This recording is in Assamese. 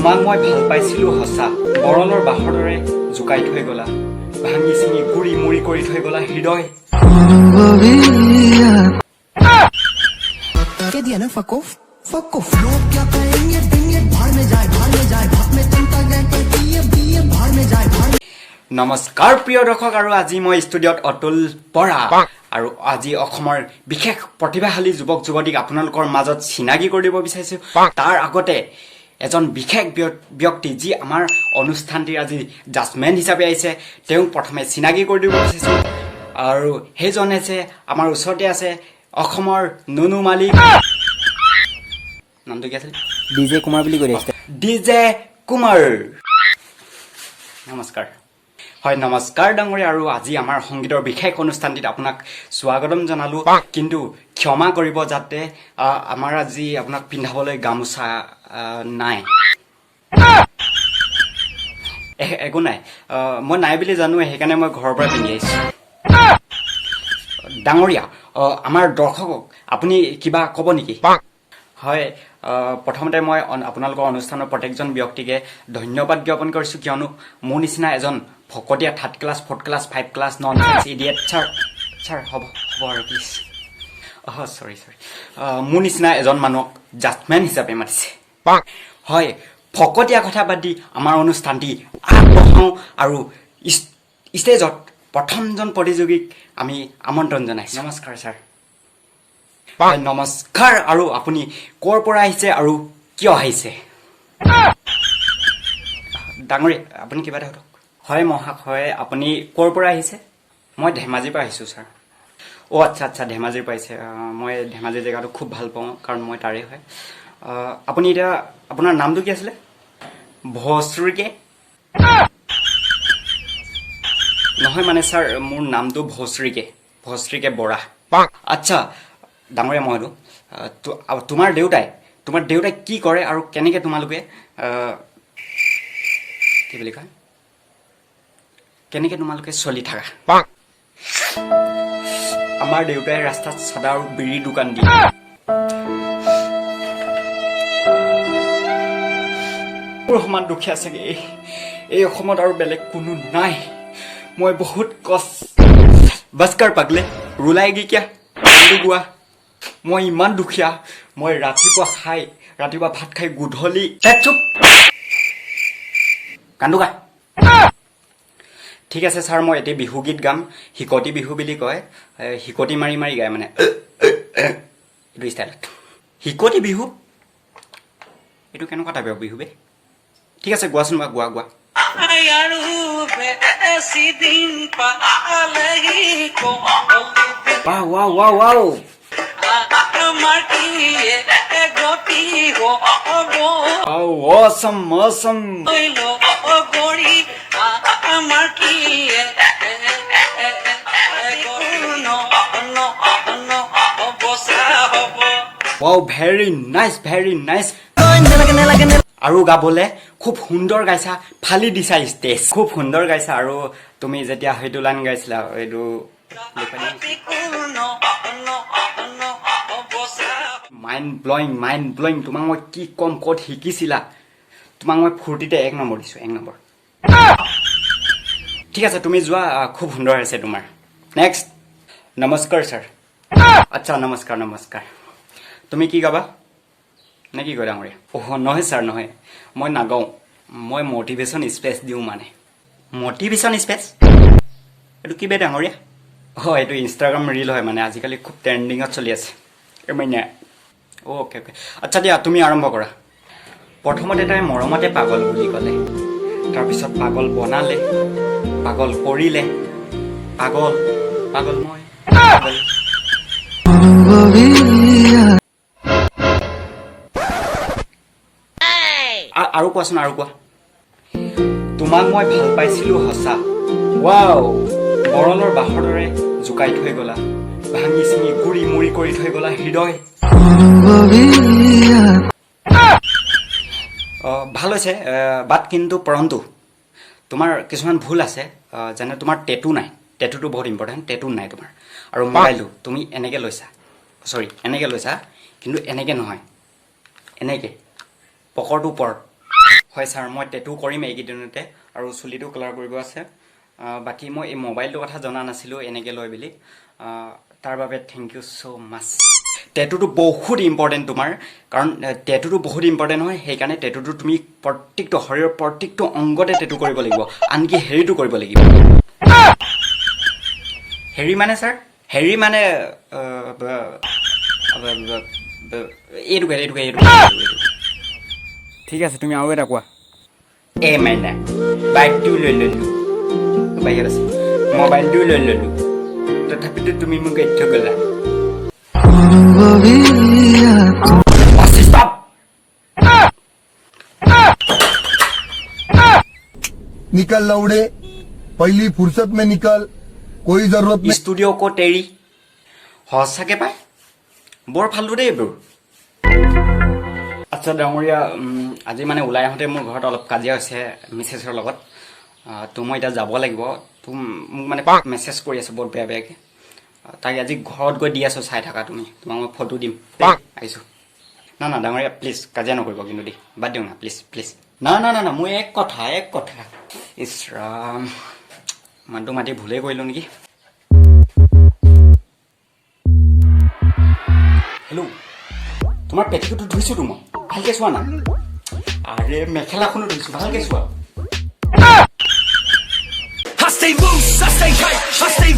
তোমাক মই ভাল পাইছিলো সঁচা বৰলৰ বাহৰ দৰে জুকাই থৈ গলা ভাঙি চিঙি গুৰি মুৰি কৰি থৈ গলা হৃদয় के दिया ना fuck off लोग क्या कहेंगे देंगे भाड़ में जाए भाप में तमता गए कर दिए भाड़ में जाए নমস্কাৰ প্ৰিয় দৰ্শক আৰু আজি মই ষ্টুডিঅ'ত অতুল পৰা আৰু আজি অসমৰ বিশেষ প্ৰতিভাশালী যুৱক যুৱতীক আপোনালোকৰ মাজত চিনাকি কৰি দিব বিচাৰিছো তাৰ আগতে এজন বিশেষ ব্যক্তি যি আমাৰ অনুষ্ঠানটিৰ আজি জাজমেণ্ট হিচাপে আহিছে তেওঁক প্ৰথমে চিনাকি কৰি দিব বিচাৰিছো আৰু সেইজন আছে আমাৰ ওচৰতে আছে অসমৰ নুনু মালিক নামটো কি আছিল ডিজে কুমাৰ বুলি কৈ আছে ডিজে কুমাৰ নমস্কাৰ হয় নমস্কাৰ ডাঙৰীয়া আৰু আজি আমাৰ সংগীতৰ বিশেষ অনুষ্ঠানটিত আপোনাক স্বাগতম জনালো কিন্তু ক্ষমা কৰিব যাতে আমাৰ আজি আপোনাক পিন্ধাবলৈ গামোচা নাই একো নাই মই নাই বুলি জানো সেইকাৰণে মই ঘৰৰ পৰা পিন্ধি আহিছোঁ ডাঙৰীয়া আমাৰ দৰ্শকক আপুনি কিবা ক'ব নেকি হয় প্ৰথমতে মই আপোনালোকৰ অনুষ্ঠানৰ প্ৰত্যেকজন ব্যক্তিকে ধন্যবাদ জ্ঞাপন কৰিছোঁ কিয়নো মোৰ নিচিনা এজন ফকতীয়া 3rd class 4th class 5 class nonsense idiot sir হ'ব আৰু প্লিজ চৰি মোৰ নিচিনা এজন মানুহক জাজমেণ্ট হিচাপে মাতিছে হয় ফকতীয়া কথা বাদ দি আমাৰ অনুষ্ঠানটি আগবঢ়াওঁ আৰু ষ্টেজত প্ৰথমজন প্ৰতিযোগীক আমি আমন্ত্ৰণ জনাইছোঁ নমস্কাৰ ছাৰ নমস্কাৰ আৰু আপুনি ক'ৰ পৰা আহিছে আৰু কিয় আহিছে ডাঙৰীয়া আপুনি কিবা এটা সোধক হয় মহাশয় আপুনি ক'ৰ পৰা আহিছে মই ধেমাজিৰ পৰা আহিছোঁ ছাৰ আচ্ছা ধেমাজিৰ পৰা আহিছে মই ধেমাজি জেগাটো খুব ভাল পাওঁ কাৰণ মই তাৰে হয় আপুনি এতিয়া আপোনাৰ নামটো কি আছিলে ভস্ৰিকে নহয় মানে ছাৰ মোৰ নামটো ভস্ৰিকে বৰা আচ্ছা ডাঙৰীয়া মহোদয় তোমাৰ দেউতাই কি কৰে আৰু কেনেকৈ তোমালোকে কি বুলি কয় কেনেকৈ তোমালোকে চলি থাকা আমাৰ দেউতাই ৰাস্তাত চাদা আৰু বিড়ি দোকান দিয়ে মোৰ সমান দুখীয়া চাগে এই অসমত আৰু বেলেগ কোনো নাই মই বহুত বাস্কাৰ পাগলে ৰুলাইগি কিয়া গোৱা মই ইমান দুখীয়া মই ৰাতিপুৱা ভাত খাই গধূলি চুপ কান্দুকা ঠিক আছে ছাৰ মই এতিয়া বিহু গীত গাম হিকতি বিহু বুলি কয় হিকতি মাৰি গায় মানে এইটো ষ্টাইলত হিকতি বিহু এইটো কেনেকুৱা টাইপৰ বিহু বে ঠিক আছে গোৱাচোন বা গোৱা wow awesome wow very nice আৰু গাবলে খুব সুন্দৰ গাইছা ফালি দিছা ষ্টেজ খুব সুন্দৰ গাইছা আৰু তুমি যেতিয়া সেইটো লাইন গাইছিলা এইটো মাইণ্ড ব্লয়িং তোমাক মই কি কম ক'ত শিকিছিলা তোমাক মই ফূৰ্তিতে 1 নম্বৰ দিছোঁ 1 নম্বৰ ঠিক আছে তুমি যোৱা খুব সুন্দৰ হৈছে তোমাৰ নেক্সট নমস্কাৰ ছাৰ আচ্ছা নমস্কাৰ তুমি কি গাবা নে কি কয় ডাঙৰীয়া নহয় ছাৰ নহয় মই নাগাওঁ মই মটিভেশ্যন স্পেচ দিওঁ মানে মটিভেশ্যন স্পেচ এইটো কি বে ডাঙৰীয়া এইটো ইনষ্টাগ্ৰাম ৰীল হয় মানে আজিকালি খুব ট্ৰেণ্ডিঙত চলি আছে মানে অ'কে আচ্ছা দিয়া তুমি আৰম্ভ কৰা প্ৰথমতে তাই মৰমতে পাগল বুলি ক'লে তাৰপিছত পাগল বনালে পাগল কৰিলে পাগল মই আৰু কোৱাচোন আৰু কোৱা তোমাক মই ভাল পাইছিলো সঁচা ৱাও বৰলৰ বাহৰ দৰে জুকাই থৈ গলা ভাঙি চিঙি গুৰি মুৰি কৰি থৈ গলা হৃদয় ভাল হৈছে বাট কিন্তু পৰন্তু তোমাৰ কিছুমান ভুল আছে যেনে তোমাৰ টেটু নাই টেটুটো বহুত ইম্পৰ্টেণ্ট টেটু নাই তোমাৰ আৰু মোবাইলটো তুমি এনেকৈ লৈছা কিন্তু এনেকৈ নহয় এনেকৈ পকৰটো ওপৰত হয় ছাৰ মই টেটু কৰিম এইকেইদিনতে আৰু চুলিটো কালাৰ কৰিব আছে বাকী মই এই মোবাইলটোৰ কথা জনা নাছিলোঁ এনেকৈ লয় বুলি তাৰ বাবে থেংক ইউ ছ' মাছ টেটুটো বহুত ইম্পৰ্টেণ্ট তোমাৰ কাৰণ টেটুটো বহুত ইম্পৰ্টেণ্ট হয় সেইকাৰণে টেটুটো তুমি প্ৰত্যেকটো শৰীৰৰ প্ৰত্যেকটো অংগতে টেটু কৰিব লাগিব আনকি হেৰিটো কৰিব লাগিব হেৰি মানে ছাৰ হেৰি মানে এইটো ঠিক আছে তুমি আৰু এটা কোৱা এই মাইনা বাইকটো লৈ ল'লোঁ বাহিৰত আছে মোবাইলটো লৈ ল'লোঁ তথাপিতো তুমি মোক এৰি থৈ গ'লা Stop! निकल लौड़े पहली फुर्सत में निकल कोई जरूरत नहीं ষ্টুডিঅ' ক'ত এৰি সঁচাকৈ পাই বৰ ফাল্টু দেই এইবোৰ আচ্ছা ডাঙৰীয়া আজি মানে ওলাই আহোঁতে মোৰ ঘৰত অলপ কাজিয়া হৈছে মিছেছৰ লগত তো মই এতিয়া যাব লাগিব তো মোক মানে মেছেজ কৰি আছোঁ বৰ বেয়া বেয়াকৈ তাক আজি ঘৰত গৈ দি আছোঁ চাই থাকা তুমি তোমাক মই ফটো দিম আহিছোঁ না না ডাঙৰীয়া প্লিজ কাজিয়া নকৰিব কিন্তু দেই বাদ দিওঁ না প্লিজ না মই এক কথা ইছ ৰাম মানুহটো মাতি ভুলেই কৰিলোঁ নেকি হেল্ল' তোমাৰ পেটিকোটটো ধুইছোঁতো মই ভালকৈ চোৱা না আৰে মেখেলাখনো ধুইছোঁ ভালকৈ চোৱা I stay loose, I stay hype, I stay